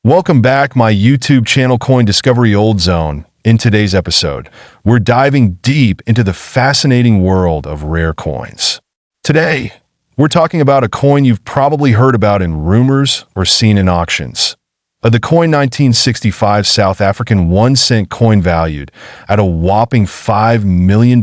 Welcome back, my YouTube channel Coin Discovery Old Zone. In today's episode, we're diving deep into the fascinating world of rare coins. Today, we're talking about a coin you've probably heard about in rumors or seen in auctions. The coin 1965 South African 1-cent coin valued at a whopping $5 million.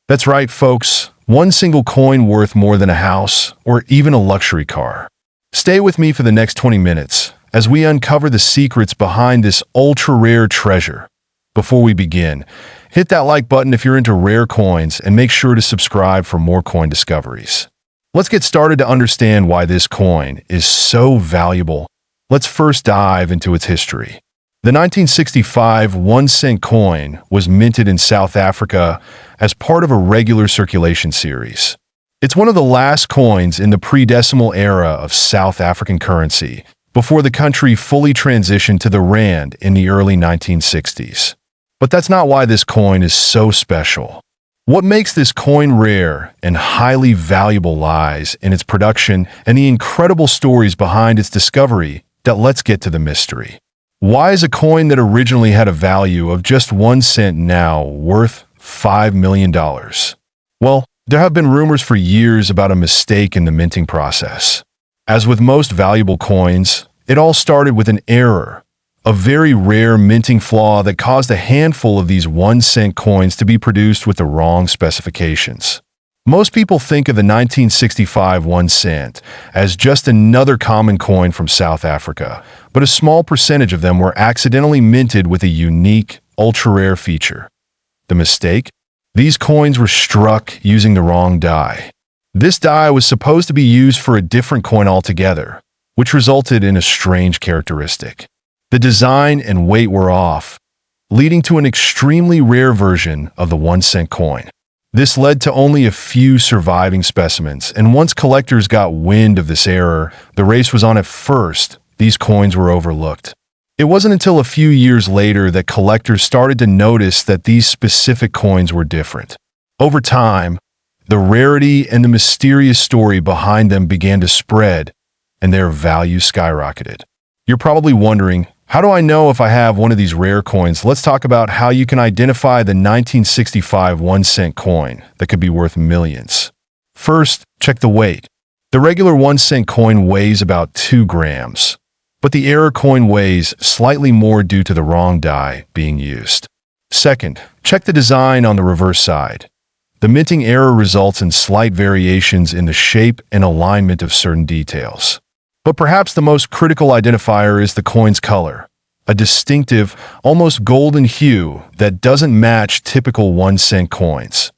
That's right, folks, one single coin worth more than a house or even a luxury car. Stay with me for the next 20 minutes as we uncover the secrets behind this ultra-rare treasure. Before we begin, hit that like button if you're into rare coins and make sure to subscribe for more coin discoveries. Let's get started to understand why this coin is so valuable. Let's first dive into its history. The 1965 1-cent coin was minted in South Africa as part of a regular circulation series. It's one of the last coins in the pre-decimal era of South African currency, before the country fully transitioned to the rand in the early 1960s. But that's not why this coin is so special. What makes this coin rare and highly valuable lies in its production and the incredible stories behind its discovery. Let's get to the mystery. Why is a coin that originally had a value of just 1 cent now worth $5 million? Well, there have been rumors for years about a mistake in the minting process. As with most valuable coins, it all started with an error, a very rare minting flaw that caused a handful of these 1-cent coins to be produced with the wrong specifications. Most people think of the 1965 1 cent as just another common coin from South Africa, but a small percentage of them were accidentally minted with a unique, ultra-rare feature. The mistake? These coins were struck using the wrong die. This die was supposed to be used for a different coin altogether, which resulted in a strange characteristic. The design and weight were off, leading to an extremely rare version of the 1-cent coin. This led to only a few surviving specimens, and once collectors got wind of this error, the race was on. At first, these coins were overlooked. It wasn't until a few years later that collectors started to notice that these specific coins were different. Over time, the rarity and the mysterious story behind them began to spread, and their value skyrocketed. You're probably wondering, how do I know if I have one of these rare coins? Let's talk about how you can identify the 1965 1-cent coin that could be worth millions. First, check the weight. The regular 1-cent coin weighs about 2 grams, but the error coin weighs slightly more due to the wrong die being used. Second, check the design on the reverse side. The minting error results in slight variations in the shape and alignment of certain details. But perhaps the most critical identifier is the coin's color, a distinctive, almost golden hue that doesn't match typical 1-cent coins.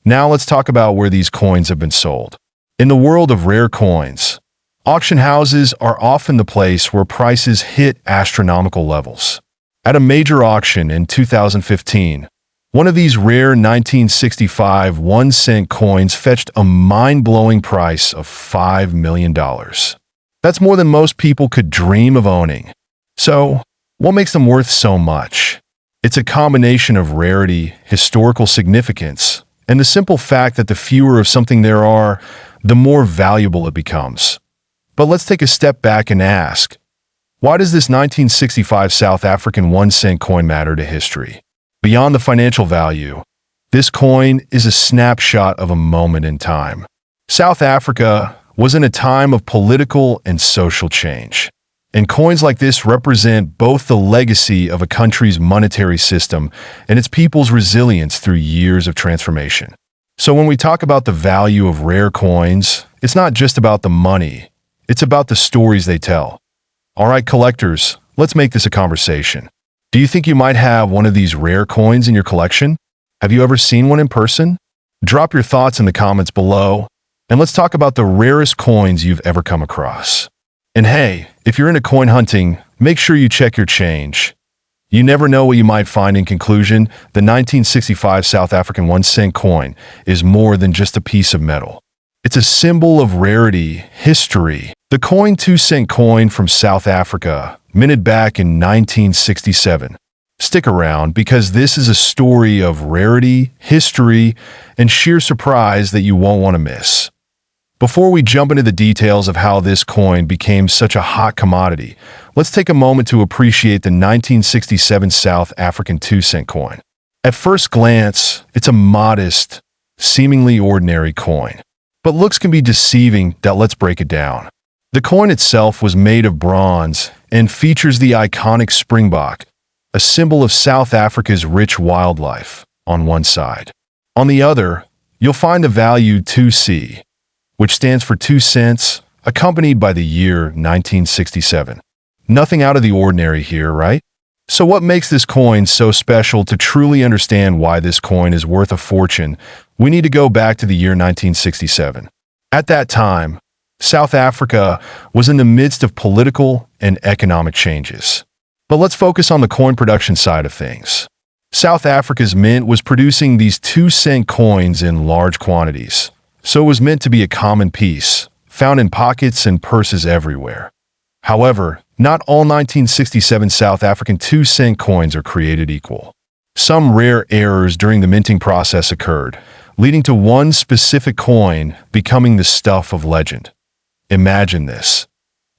Now let's talk about where these coins have been sold. In the world of rare coins, auction houses are often the place where prices hit astronomical levels. At a major auction in 2015, one of these rare 1965 1-cent coins fetched a mind-blowing price of $5 million. That's more than most people could dream of owning. So, what makes them worth so much? It's a combination of rarity, historical significance, and the simple fact that the fewer of something there are, the more valuable it becomes. But let's take a step back and ask, why does this 1965 South African 1-cent coin matter to history? Beyond the financial value, this coin is a snapshot of a moment in time. South Africa was in a time of political and social change, and coins like this represent both the legacy of a country's monetary system and its people's resilience through years of transformation. So when we talk about the value of rare coins, it's not just about the money, it's about the stories they tell. All right, collectors, let's make this a conversation. Do you think you might have one of these rare coins in your collection? Have you ever seen one in person? Drop your thoughts in the comments below, and let's talk about the rarest coins you've ever come across. And hey, if you're into coin hunting, make sure you check your change. You never know what you might find. In conclusion, the 1965 South African 1-cent coin is more than just a piece of metal. It's a symbol of rarity, history. The coin 2-cent coin from South Africa, minted back in 1967. Stick around because this is a story of rarity, history, and sheer surprise that you won't want to miss. Before we jump into the details of how this coin became such a hot commodity, let's take a moment to appreciate the 1967 South African 2-cent coin. At first glance, it's a modest, seemingly ordinary coin. But looks can be deceiving. Let's break it down. The coin itself was made of bronze and features the iconic springbok, a symbol of South Africa's rich wildlife, on one side. On the other, you'll find the value 2C, which stands for 2 cents, accompanied by the year 1967. Nothing out of the ordinary here, right? So what makes this coin so special? To truly understand why this coin is worth a fortune, we need to go back to the year 1967. At that time, South Africa was in the midst of political and economic changes. But let's focus on the coin production side of things. South Africa's mint was producing these 2-cent coins in large quantities, so it was meant to be a common piece, found in pockets and purses everywhere. However, not all 1967 South African 2-cent coins are created equal. Some rare errors during the minting process occurred, leading to one specific coin becoming the stuff of legend. Imagine this.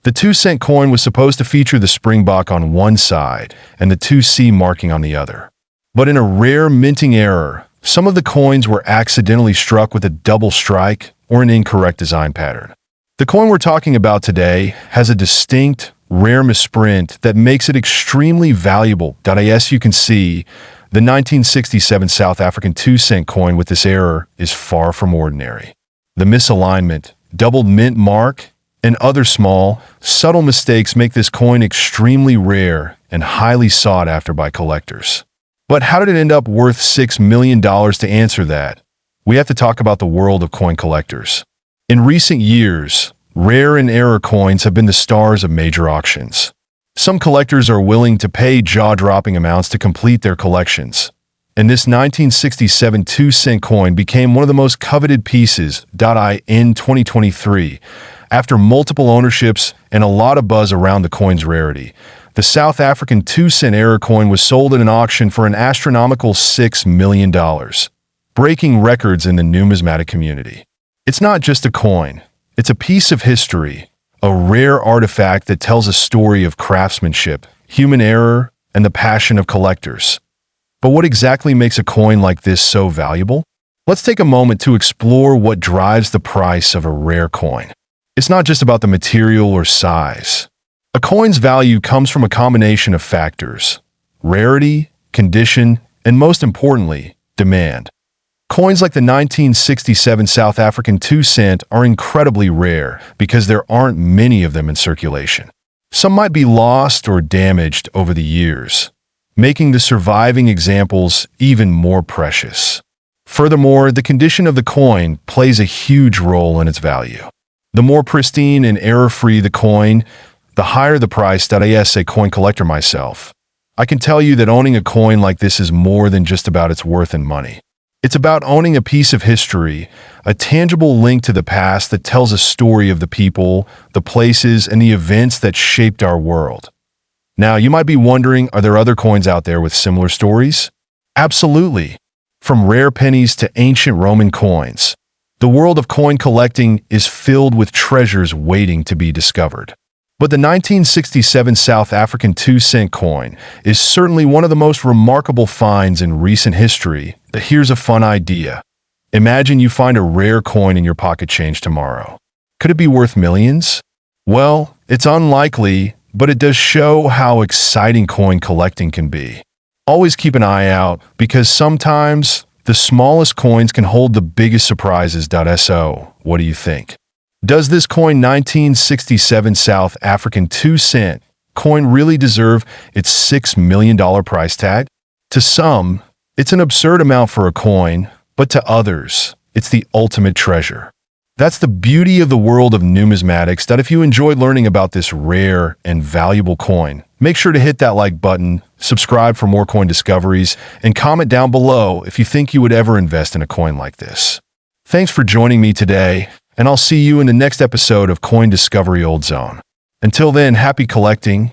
The 2-cent coin was supposed to feature the springbok on one side and the 2C marking on the other. But in a rare minting error, some of the coins were accidentally struck with a double strike or an incorrect design pattern. The coin we're talking about today has a distinct, rare misprint that makes it extremely valuable. As you can see, the 1967 South African 2-cent coin with this error is far from ordinary. The misalignment, doubled mint mark, and other small, subtle mistakes make this coin extremely rare and highly sought after by collectors. But how did it end up worth $6 million? To answer that, we have to talk about the world of coin collectors. In recent years, rare and error coins have been the stars of major auctions. Some collectors are willing to pay jaw-dropping amounts to complete their collections, and this 1967 2-cent coin became one of the most coveted pieces. In 2023, after multiple ownerships and a lot of buzz around the coin's rarity, the South African 2-cent error coin was sold at an auction for an astronomical $6 million, breaking records in the numismatic community. It's not just a coin. It's a piece of history, a rare artifact that tells a story of craftsmanship, human error, and the passion of collectors. But what exactly makes a coin like this so valuable? Let's take a moment to explore what drives the price of a rare coin. It's not just about the material or size. A coin's value comes from a combination of factors: rarity, condition, and most importantly, demand. Coins like the 1967 South African 2-cent are incredibly rare because there aren't many of them in circulation. Some might be lost or damaged over the years, making the surviving examples even more precious. Furthermore, the condition of the coin plays a huge role in its value. The more pristine and error-free the coin, the higher the price. As a coin collector myself, I can tell you that owning a coin like this is more than just about its worth in money. It's about owning a piece of history, a tangible link to the past that tells a story of the people, the places, and the events that shaped our world. Now, you might be wondering, are there other coins out there with similar stories? Absolutely. From rare pennies to ancient Roman coins, the world of coin collecting is filled with treasures waiting to be discovered. But the 1967 South African 2-cent coin is certainly one of the most remarkable finds in recent history. Here's a fun idea. Imagine you find a rare coin in your pocket change tomorrow. Could it be worth millions? Well, it's unlikely, but it does show how exciting coin collecting can be. Always keep an eye out, because sometimes the smallest coins can hold the biggest surprises. So, what do you think? Does this coin 1967 South African 2-cent coin really deserve its $6 million price tag? To some, it's an absurd amount for a coin, but to others, it's the ultimate treasure. That's the beauty of the world of numismatics. If you enjoyed learning about this rare and valuable coin, make sure to hit that like button, subscribe for more coin discoveries, and comment down below if you think you would ever invest in a coin like this. Thanks for joining me today, and I'll see you in the next episode of Coin Discovery Old Zone. Until then, happy collecting,